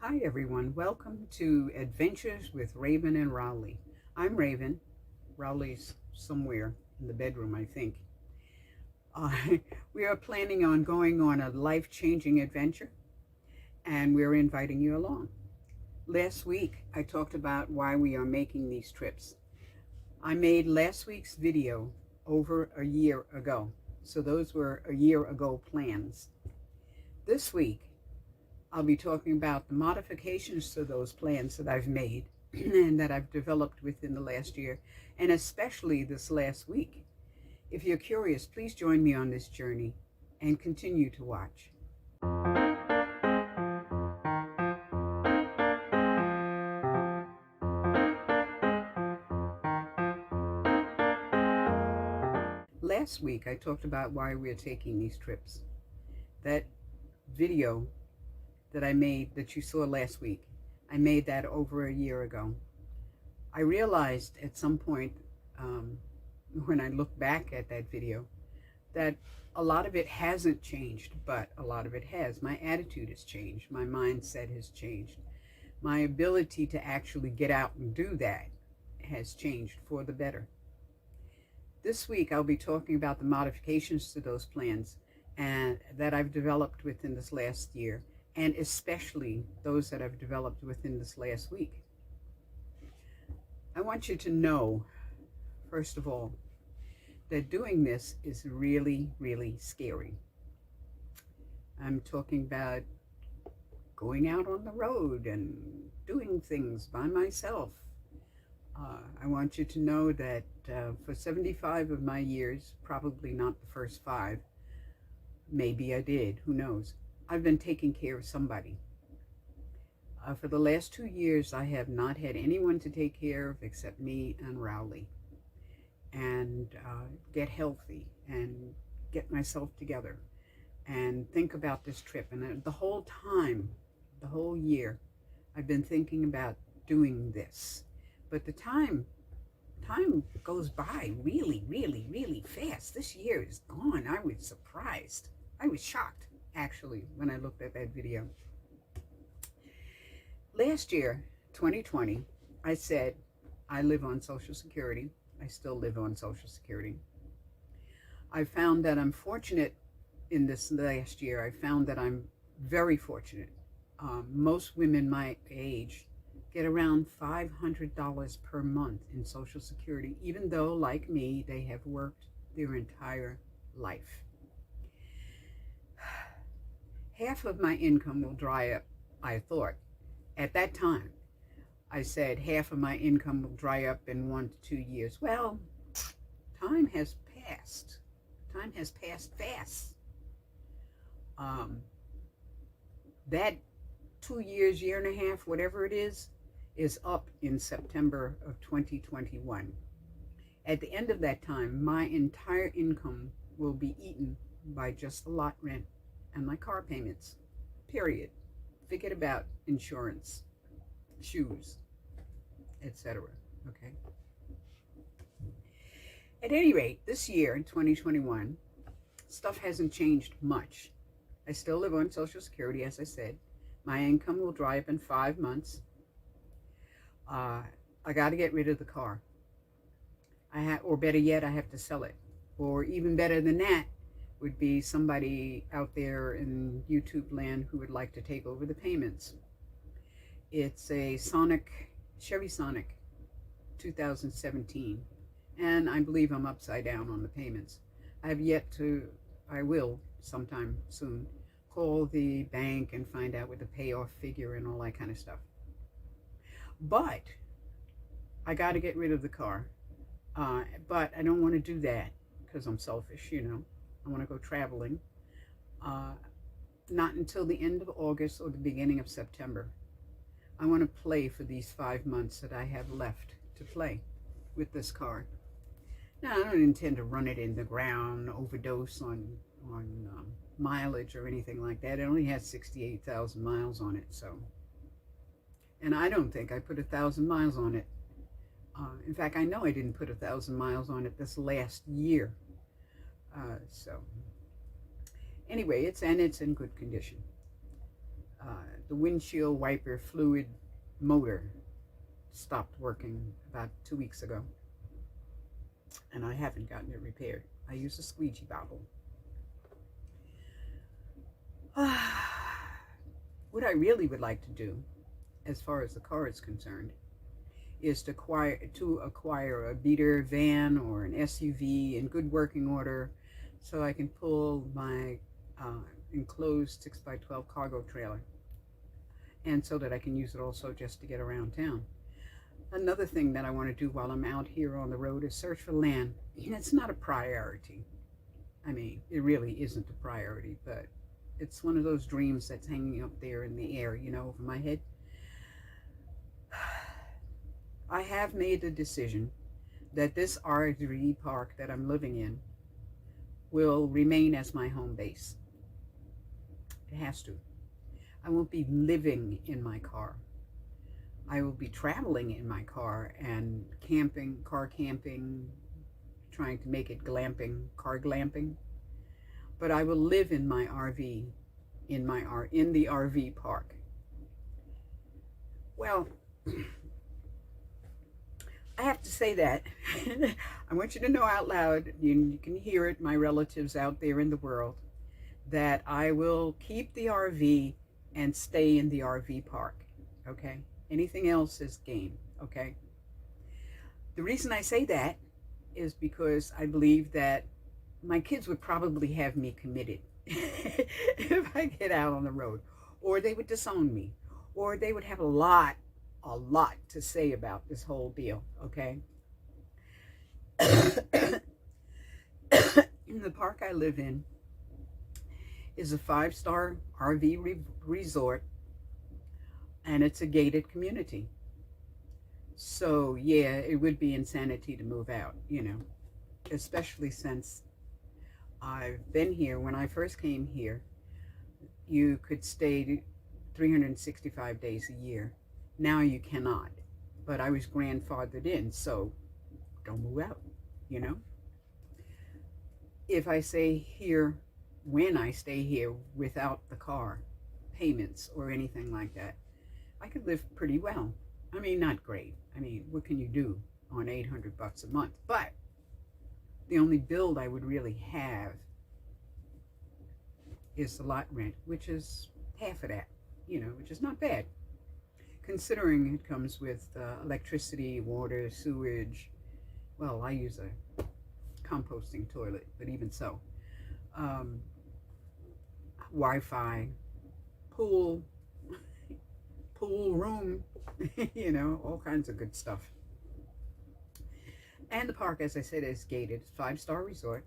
Hi everyone, welcome to Adventures with Raven and Rowley. I'm Raven. Rowley's somewhere in the bedroom, I think. Uh, we are planning on going on a life-changing adventure, and we're inviting you along. Last week, I talked about why we are making these trips. I made last week's video over a year ago, so those were a year ago plans. This week, I'll be talking about the modifications to those plans that I've made and that I've developed within the last year, and especially this last week. If you're curious, please join me on this journey and continue to watch. Last week, I talked about why we're taking these trips. That video that I made that you saw last week, I made that over a year ago. I realized at some point when I look back at that video that a lot of it hasn't changed, but a lot of it has. My attitude has changed. My mindset has changed. My ability to actually get out and do that has changed for the better. This week, I'll be talking about the modifications to those plans and that I've developed within this last year, and especially those that I've developed within this last week. I want you to know, first of all, that doing this is really, really scary. I'm talking about going out on the road and doing things by myself. I want you to know that for 75 of my years, probably not the first 5, maybe I did, who knows, I've been taking care of somebody. For the last 2 years, I have not had anyone to take care of except me and Rowley, and get healthy and get myself together and think about this trip. And the whole time, the whole year, I've been thinking about doing this. But the time goes by really, really, really fast. This year is gone. I was surprised. I was shocked, actually, when I looked at that video. Last year, 2020, I said, I live on Social Security. I still live on Social Security. I found that I'm fortunate in this last year. I found that I'm very fortunate. Most women my age get around $500 per month in Social Security, even though, like me, they have worked their entire life. Half of my income will dry up, I thought. At that time, I said half of my income will dry up in 1 to 2 years. Well, time has passed. Time has passed fast. That 2 years, year and a half, whatever it is up in September of 2021. At the end of that time, my entire income will be eaten by just the lot rent and my car payments, period. Forget about insurance, shoes, etc. Okay. At any rate, this year in 2021, stuff hasn't changed much. I still live on Social Security, as I said. My income will dry up in 5 months. I got to get rid of the car. Or better yet, I have to sell it. Or even better than that would be somebody out there in YouTube land who would like to take over the payments. It's a Chevy Sonic 2017, and I believe I'm upside down on the payments. I will sometime soon call the bank and find out what the payoff figure and all that kind of stuff. But I got to get rid of the car. But I don't want to do that because I'm selfish, you know. I want to go traveling. Not until the end of August or the beginning of September. I want to play for these 5 months that I have left to play with this car. Now, I don't intend to run it in the ground, overdose on mileage or anything like that. It only has 68,000 miles on it, so. And I don't think I put 1,000 miles on it. In fact, I know I didn't put 1,000 miles on it this last year. So, anyway, it's in good condition. the windshield wiper fluid motor stopped working about 2 weeks ago, and I haven't gotten it repaired. I use a squeegee bottle. What I really would like to do, as far as the car is concerned, is to acquire a beater van or an SUV in good working order, so I can pull my enclosed 6x12 cargo trailer, and so that I can use it also just to get around town. Another thing that I want to do while I'm out here on the road is search for land. It's not a priority. I mean, it really isn't a priority, but it's one of those dreams that's hanging up there in the air, you know, over my head. I have made the decision that this RV park that I'm living in will remain as my home base. It has to. I won't be living in my car. I will be traveling in my car and camping, car camping, trying to make it glamping, car glamping. But I will live in my RV, in the RV park. Well, I have to say that. I want you to know out loud, you can hear it, my relatives out there in the world, that I will keep the RV and stay in the RV park, okay? Anything else is game, okay? The reason I say that is because I believe that my kids would probably have me committed if I get out on the road, or they would disown me, or they would have a lot to say about this whole deal, okay? The park I live in is a 5-star RV resort, and it's a gated community. So yeah, it would be insanity to move out, you know, especially since I've been here. When I first came here, you could stay 365 days a year. Now you cannot, but I was grandfathered in, so don't move out, you know. If I stay here, when I stay here without the car payments or anything like that, I could live pretty well. I mean, not great. I mean, what can you do on $800 a month? But the only bill I would really have is the lot rent, which is half of that, you know, which is not bad, considering it comes with electricity, water, sewage. Well, I use a composting toilet, but even so. Wi-Fi, pool room, you know, all kinds of good stuff. And the park, as I said, is gated. It's a 5-star resort,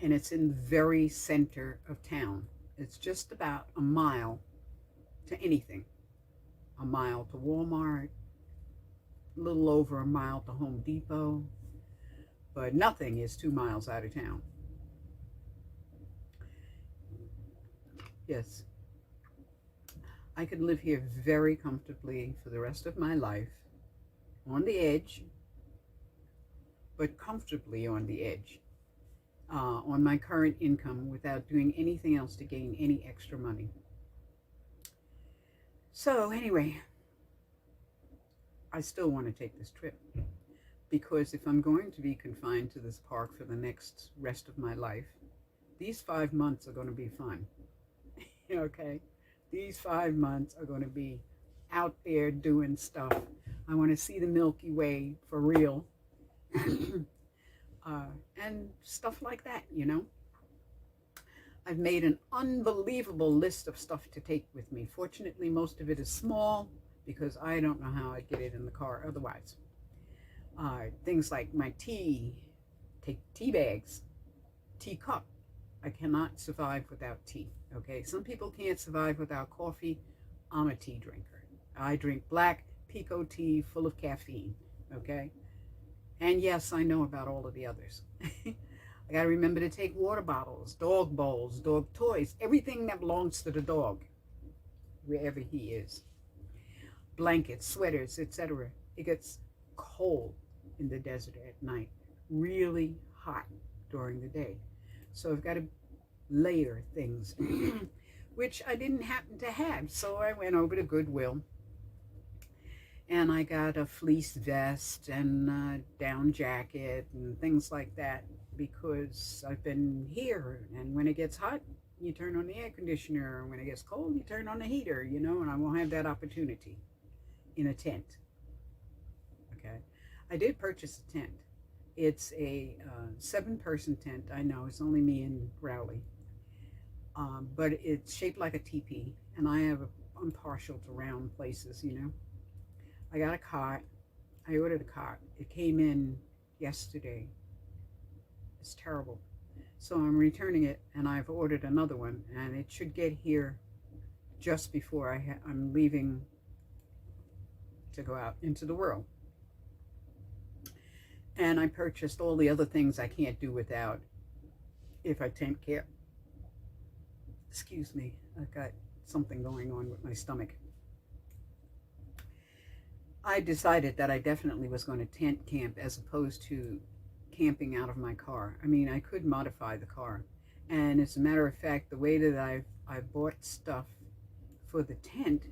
and it's in the very center of town. It's just about a mile to anything. A mile to Walmart, a little over a mile to Home Depot, but nothing is 2 miles out of town. Yes, I could live here very comfortably for the rest of my life, on the edge, but comfortably on the edge, on my current income, without doing anything else to gain any extra money. So anyway, I still want to take this trip, because if I'm going to be confined to this park for the next rest of my life, these 5 months are going to be fun. Okay? These 5 months are going to be out there doing stuff. I want to see the Milky Way for real. And stuff like that, you know. I've made an unbelievable list of stuff to take with me. Fortunately, most of it is small, because I don't know how I'd get it in the car otherwise. Things like my tea, take tea bags, teacup. I cannot survive without tea, okay? Some people can't survive without coffee. I'm a tea drinker. I drink black pico tea full of caffeine, okay? And yes, I know about all of the others. I got to remember to take water bottles, dog bowls, dog toys, everything that belongs to the dog, wherever he is. Blankets, sweaters, etc. It gets cold in the desert at night, really hot during the day. So I've got to layer things. which I didn't happen to have. So I went over to Goodwill and I got a fleece vest and a down jacket and things like that because I've been here, and when it gets hot, you turn on the air conditioner, and when it gets cold, you turn on the heater, and I won't have that opportunity in a tent. Okay. I did purchase a tent. It's a 7-person tent. I know it's only me and Rowley, but it's shaped like a teepee, and I'm partial to round places. I got a cot. I ordered a cot. It came in yesterday. It's terrible. So I'm returning it, and I've ordered another one, and it should get here just before I'm leaving to go out into the world. And I purchased all the other things I can't do without if I tent camp. Excuse me, I've got something going on with my stomach. I decided that I definitely was going to tent camp as opposed to camping out of my car. I mean, I could modify the car. And as a matter of fact, the way that I've bought stuff for the tent,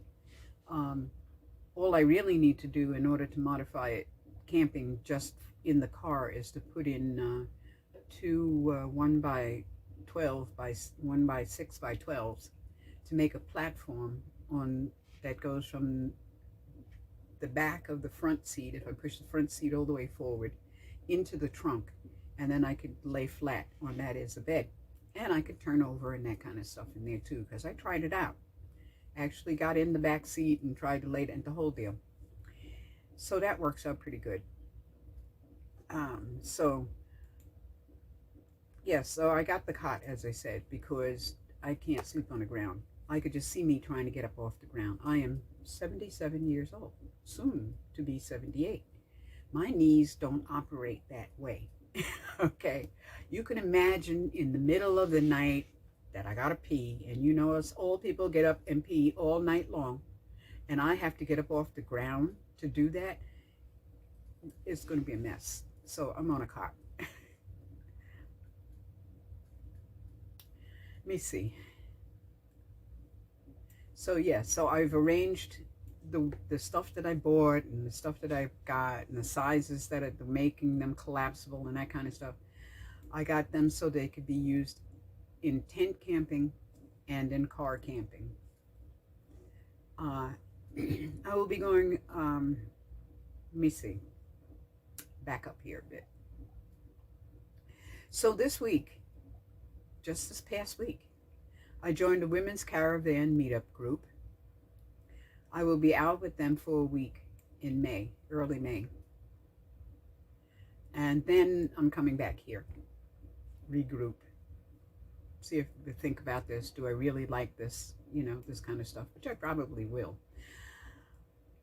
all I really need to do in order to modify it camping just in the car is to put in two 1 by 12 by 1 by 6 by 12s to make a platform on that goes from the back of the front seat, if I push the front seat all the way forward, into the trunk, and then I could lay flat on that as a bed. And I could turn over and that kind of stuff in there too, because I tried it out. Actually got in the back seat and tried to lay it in the whole deal. So that works out pretty good. So I got the cot, as I said, because I can't sleep on the ground. I could just see me trying to get up off the ground. I am 77 years old, soon to be 78. My knees don't operate that way. Okay, you can imagine in the middle of the night that I gotta pee, and us old people get up and pee all night long, and I have to get up off the ground to do that. It's going to be a mess. So I'm on a cot. Let me see. So I've arranged the stuff that I bought and the stuff that I've got and the sizes that are making them collapsible and that kind of stuff. I got them so they could be used in tent camping and in car camping. I will be going, let me see, back up here a bit. So this week, just this past week, I joined a women's caravan meetup group. I will be out with them for a week in May, early May. And then I'm coming back here, regroup, see if we think about this. Do I really like this, this kind of stuff, which I probably will.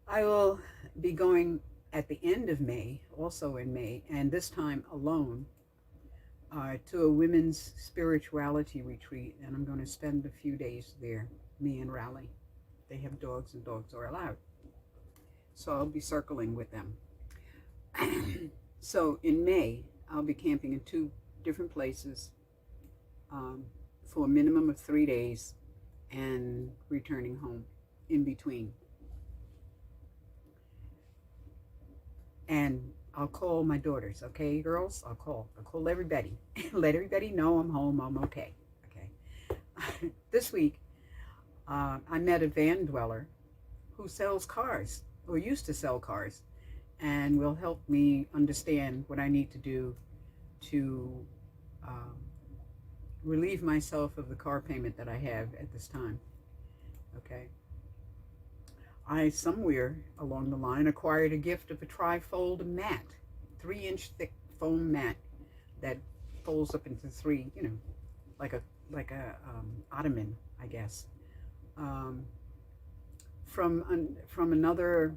I will be going at the end of May, also in May, and this time alone, to a women's spirituality retreat, and I'm going to spend a few days there, me and Rowley. They have dogs, and dogs are allowed. So I'll be circling with them. So in May, I'll be camping in 2 different places for a minimum of 3 days and returning home in between. And I'll call my daughters, okay, girls? I'll call everybody. Let everybody know I'm home, I'm okay. Okay. This week, I met a van dweller who sells cars, or used to sell cars, and will help me understand what I need to do to relieve myself of the car payment that I have at this time. Okay. I, somewhere along the line, acquired a gift of a tri-fold mat, 3-inch thick foam mat that folds up into 3, like a ottoman, I guess, from another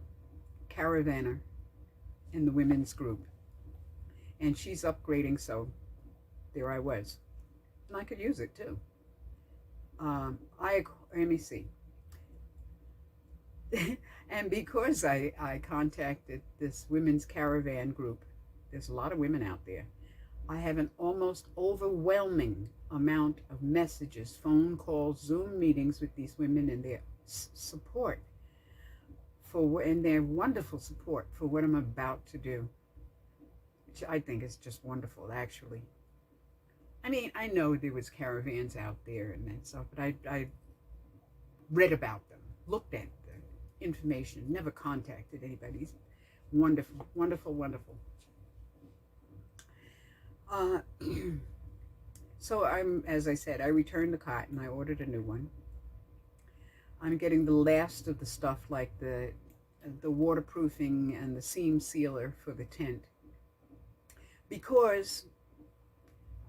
caravaner in the women's group, and she's upgrading, so there I was, and I could use it too. Let me see. And because I contacted this women's caravan group, there's a lot of women out there, I have an almost overwhelming amount of messages, phone calls, Zoom meetings with these women, and their support and their wonderful support for what I'm about to do, which I think is just wonderful, actually. I mean, I know there was caravans out there and that stuff, but I read about them, looked at the information, never contacted anybody. It's wonderful, wonderful, wonderful. Uh, so as I said, I returned the cot and I ordered a new one. I'm getting the last of the stuff, like the waterproofing and the seam sealer for the tent, because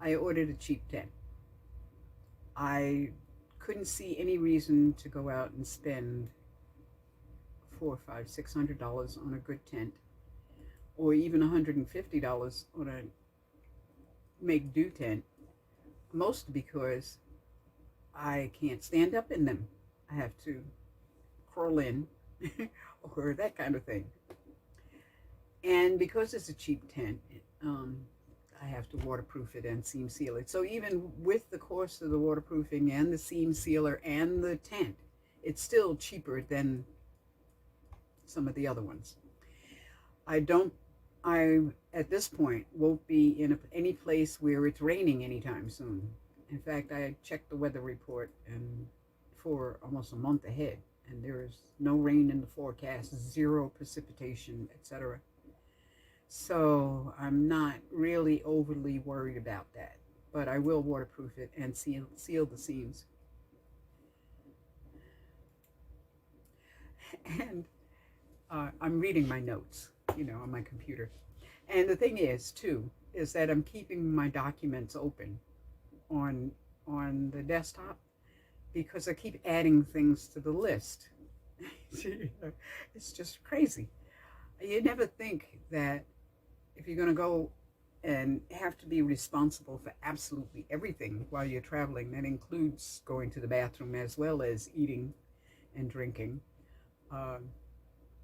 I ordered a cheap tent. I couldn't see any reason to go out and spend $400, $500, $600 on a good tent, or even $150 on a make do tent, mostly because I can't stand up in them. I have to crawl in or that kind of thing. And because it's a cheap tent, I have to waterproof it and seam seal it. So even with the cost of the waterproofing and the seam sealer and the tent, it's still cheaper than some of the other ones. I at this point won't be in any place where it's raining anytime soon. In fact, I checked the weather report and for almost a month ahead, and there is no rain in the forecast, zero precipitation, etc. So I'm not really overly worried about that, but I will waterproof it and seal the seams. And I'm reading my notes, on my computer. And the thing is, too, is that I'm keeping my documents open on the desktop because I keep adding things to the list. It's just crazy. You never think that if you're going to go and have to be responsible for absolutely everything while you're traveling, that includes going to the bathroom as well as eating and drinking,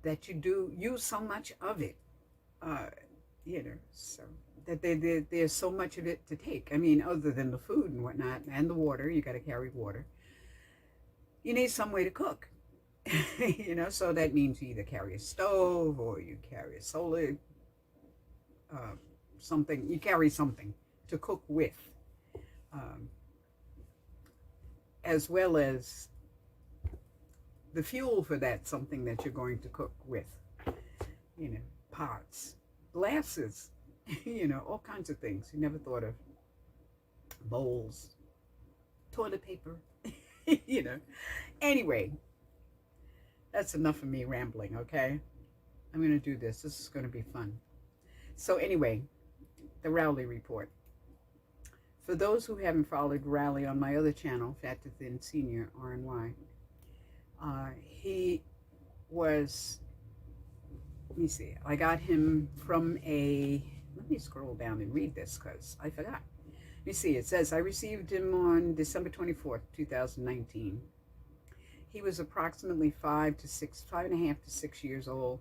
that you do use so much of it, so that there's so much of it to take. I mean, other than the food and whatnot, and the water, you got to carry water. You need some way to cook, so that means you either carry a stove or you carry a solar, something, you carry something to cook with, as well as the fuel for that something that you're going to cook with, pots, glasses, all kinds of things you never thought of, bowls, toilet paper, Anyway, that's enough of me rambling, okay? I'm going to do this. This is going to be fun. So anyway, the Rowley report. For those who haven't followed Rowley on my other channel, Fat to Thin Senior, RNY, he was, let me see, I got him from let me scroll down and read this because I forgot. Let me see, it says, I received him on December 24th, 2019. He was approximately 5.5 to 6 years old,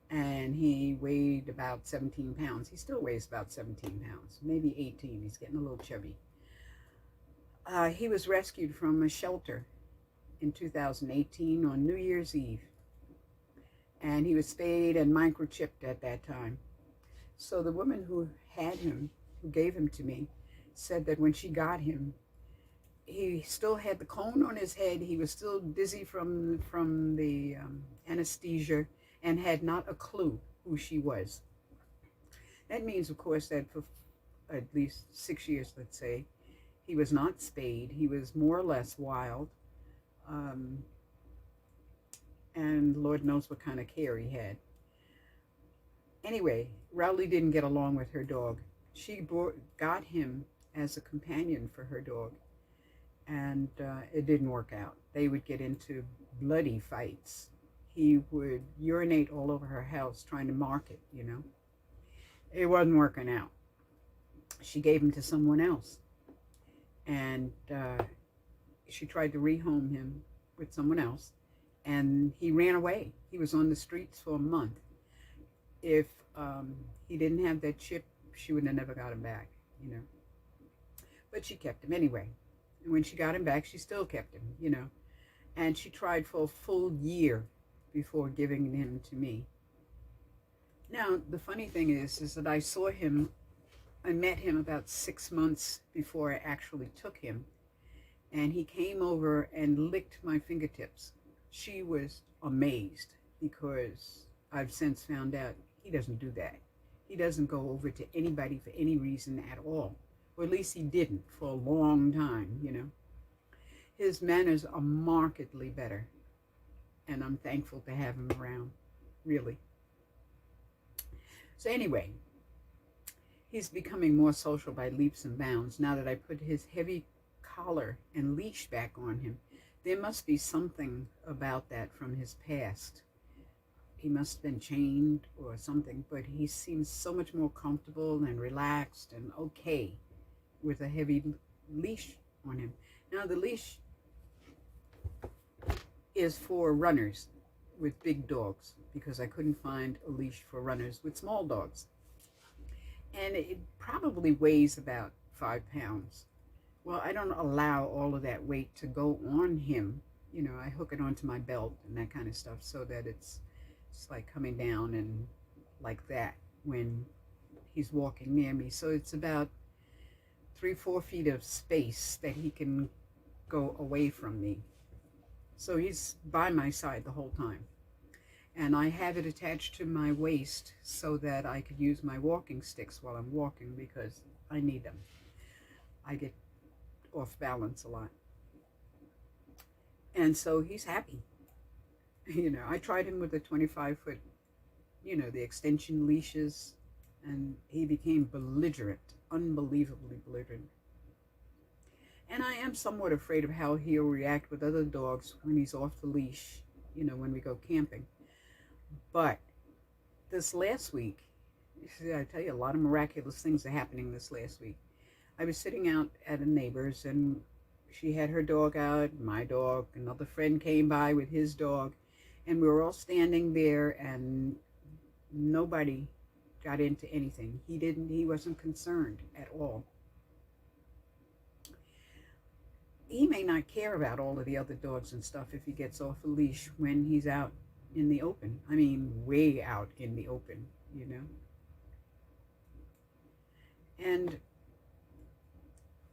and he weighed about 17 pounds. He still weighs about 17 pounds, maybe 18. He's getting a little chubby. He was rescued from a shelter in 2018 on New Year's Eve, and he was spayed and microchipped at that time. So the woman who had him, who gave him to me, said that when she got him, he still had the cone on his head. He was still dizzy from the anesthesia and had not a clue who she was. That means, of course, that for at least 6 years, let's say, he was not spayed. He was more or less wild. And Lord knows what kind of care he had. Anyway, Rowley didn't get along with her dog. She got him as a companion for her dog, and it didn't work out. They would get into bloody fights. He would urinate all over her house trying to mark it, It wasn't working out. She gave him to someone else, and she tried to rehome him with someone else, and he ran away. He was on the streets for a month. If he didn't have that chip, she would have never got him back, but she kept him anyway. And when she got him back, she still kept him, you know. And she tried for a full year before giving him to me. Now, the funny thing is that I met him about 6 months before I actually took him. And he came over and licked my fingertips. She was amazed because I've since found out he doesn't do that. He doesn't go over to anybody for any reason at all. Or at least he didn't for a long time, you know. His manners are markedly better. And I'm thankful to have him around, really. So anyway, he's becoming more social by leaps and bounds now that I put his heavy collar and leash back on him. There must be something about that from his past. He must have been chained or something, but he seems so much more comfortable and relaxed and okay with a heavy leash on him. Now the leash is for runners with big dogs because I couldn't find a leash for runners with small dogs. And it probably weighs about 5 pounds. Well, I don't allow all of that weight to go on him. You know, I hook it onto my belt and that kind of stuff so that it's like coming down and like that when he's walking near me. So it's about 3-4 feet of space that he can go away from me. So he's by my side the whole time. And I have it attached to my waist so that I could use my walking sticks while I'm walking because I need them. I get off balance a lot. And so he's happy. You know, I tried him with a 25-foot, you know, the extension leashes, and he became belligerent, unbelievably belligerent. And I am somewhat afraid of how he'll react with other dogs when he's off the leash, you know, when we go camping. But this last week, I tell you, a lot of miraculous things are happening this last week. I was sitting out at a neighbor's, and she had her dog out, my dog, another friend came by with his dog, and we were all standing there, and nobody got into anything. He wasn't concerned at all. He may not care about all of the other dogs and stuff if he gets off a leash when he's out in the open. I mean, way out in the open, you know. And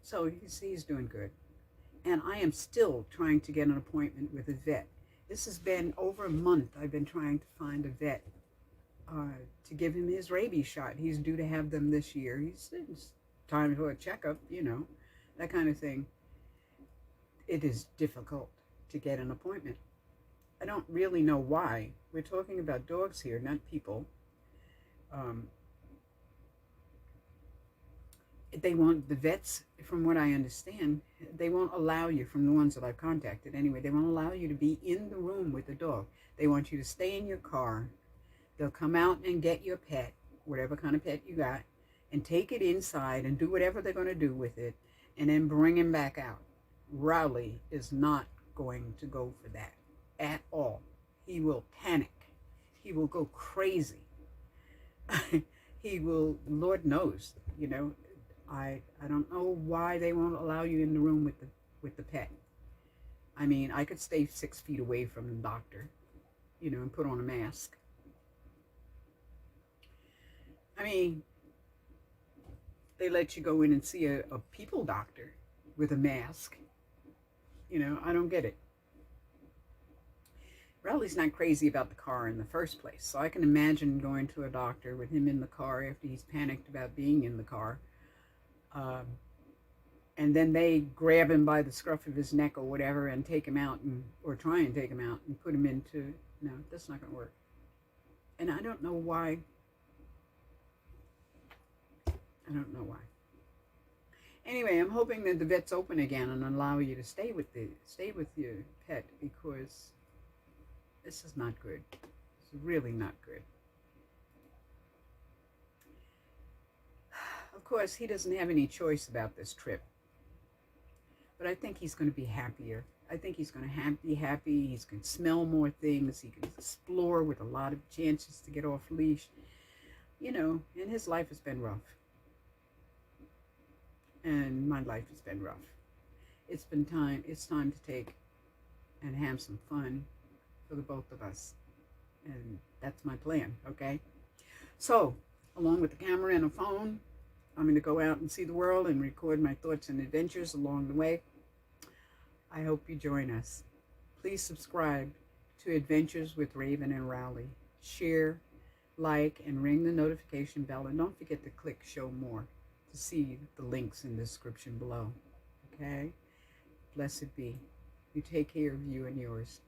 so he's doing good. And I am still trying to get an appointment with a vet. This has been over a month. I've been trying to find a vet to give him his rabies shot. He's due to have them this year. It's time for a checkup, you know, that kind of thing. It is difficult to get an appointment. I don't really know why. We're talking about dogs here, not people. They won't, the vets, from what I understand, they won't allow you, from the ones that I've contacted anyway, they won't allow you to be in the room with the dog. They want you to stay in your car. They'll come out and get your pet, whatever kind of pet you got, and take it inside and do whatever they're going to do with it, and then bring him back out. Rowley is not going to go for that at all. He will panic. He will go crazy. He will, Lord knows, you know. I don't know why they won't allow you in the room with the pet. I mean, I could stay 6 feet away from the doctor, you know, and put on a mask. I mean, they let you go in and see a people doctor with a mask. You know, I don't get it. Rowley's not crazy about the car in the first place, so I can imagine going to a doctor with him in the car after he's panicked about being in the car. And then they grab him by the scruff of his neck or whatever and take him out, or try and take him out and put him into, no, that's not going to work. And I don't know why. I don't know why. Anyway, I'm hoping that the vet's open again and allow you to stay with your pet, because this is not good. It's really not good. Of course, he doesn't have any choice about this trip, but I think he's going to be happier. I think he's going to be happy. He's going to smell more things. He can explore with a lot of chances to get off leash. You know, and his life has been rough. and my life has been rough. It's time to take and have some fun for the both of us. And that's my plan, okay? So, along with the camera and a phone, I'm going to go out and see the world and record my thoughts and adventures along the way. I hope you join us. Please subscribe to Adventures with Raven and Rowley. Share, like, and ring the notification bell. And don't forget to click show more to see the links in the description below. Okay? Blessed be. You take care of you and yours.